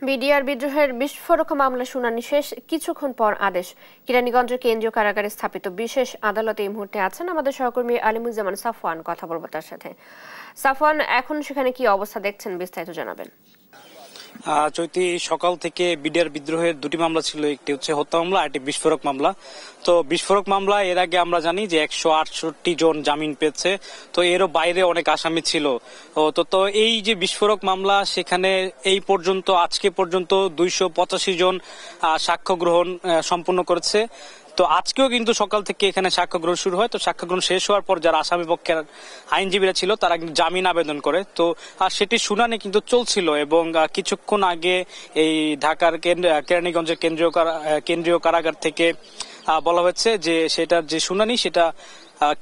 BDR বিদ্রোহের বিস্ফোরক মামলা শুনানি শেষ, কিছুক্ষণ পর আদেশ। কেরানীগঞ্জের কেন্দ্রীয় কারাগারে স্থাপিত বিশেষ আদালতে এই মুহূর্তে আছেন আমাদের সহকর্মী আলিমুজ্জামান সাফওয়ান। কথা বলবো তার সাথে। সাফওয়ান, এখন সেখানে কি অবস্থা দেখছেন, বিস্তারিত জানাবেন। চৈতি, সকাল থেকে বিডিআর বিদ্রোহের দুটি মামলা ছিল, একটি হচ্ছে হত্যা মামলা আর একটি বিস্ফোরক মামলা। তো বিস্ফোরক মামলা এর আগে আমরা জানি যে 168 জন জামিন পেয়েছে, তো এরও বাইরে অনেক আসামি ছিল। তো এই যে বিস্ফোরক মামলা, সেখানে এই পর্যন্ত আজকে পর্যন্ত 285 জন সাক্ষ্য গ্রহণ সম্পন্ন করেছে। তো আজকেও কিন্তু সকাল থেকে এখানে সাক্ষ্য গ্রহণ শুরু হয়। তো সাক্ষ্য গ্রহণ শেষ হওয়ার পর যারা আসামি পক্ষের আইনজীবীরা ছিল তারা কিন্তু জামিন আবেদন করে। তো সেটি শুনানি কিন্তু চলছিল এবং কিছুক্ষণ আগে এই ঢাকার কেরানীগঞ্জের কেন্দ্রীয় কারাগার থেকে বলা হয়েছে যে সেটার যে শুনানি সেটা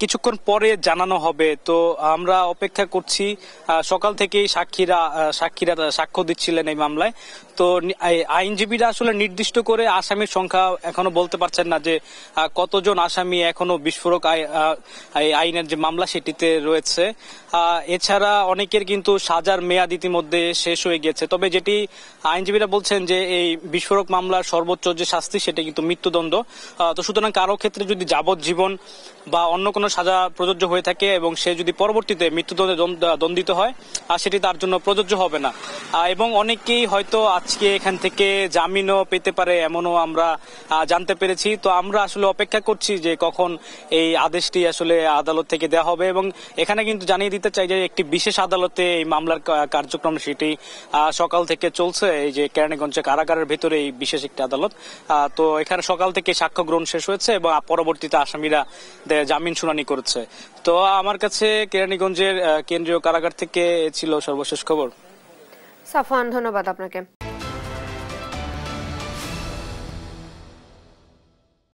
কিছুক্ষণ পরে জানানো হবে। তো আমরা অপেক্ষা করছি। সকাল থেকেই সাক্ষীরা সাক্ষ্য দিচ্ছিলেন এই মামলায়। তো আইনজীবীরা আসলে নির্দিষ্ট করে আসামির সংখ্যা এখনো বলতে পারছেন না যে কতজন আসামি এখনো বিস্ফোরক আইনের যে মামলা সেটিতে রয়েছে। এছাড়া অনেকের কিন্তু সাজার মেয়াদ ইতিমধ্যে শেষ হয়ে গেছে। তবে যেটি আইনজীবীরা বলছেন যে এই বিস্ফোরক মামলার সর্বোচ্চ যে শাস্তি সেটা কিন্তু মৃত্যুদণ্ড। তো সুতরাং কারো ক্ষেত্রে যদি যাবজ্জীবন বা অন্য কোনো সাজা প্রযোজ্য হয়ে থাকে এবং সে যদি পরবর্তীতে মৃত্যুদণ্ডে দণ্ডিত হয়, সেটি তার জন্য প্রযোজ্য হবে না। এবং অনেকেই হয়তো আজকে এখান থেকে জামিনও পেতে পারে, এমনও আমরা জানতে পেরেছি। তো আমরা আসলে অপেক্ষা করছি যে কখন এই আদেশটি আসলে আদালত থেকে দেওয়া হবে। এবং এখানে কিন্তু জানিয়ে দিতে চাই যে একটি বিশেষ আদালতে এই মামলার কার্যক্রম সেটি সকাল থেকে চলছে। এই যে কেরানীগঞ্জে কারাগারের ভেতরে এই বিশেষ একটি আদালত। তো এখানে সকাল থেকে সাক্ষ্য গ্রহণ শেষ হয়েছে এবং পরবর্তীতে আসামিরা জামিন শুনানি করেছে। তো আমার কাছে কেরানীগঞ্জের কেন্দ্রীয় কারাগার থেকে ছিল সর্বশেষ খবর। সাফওয়ান, ধন্যবাদ আপনাকে।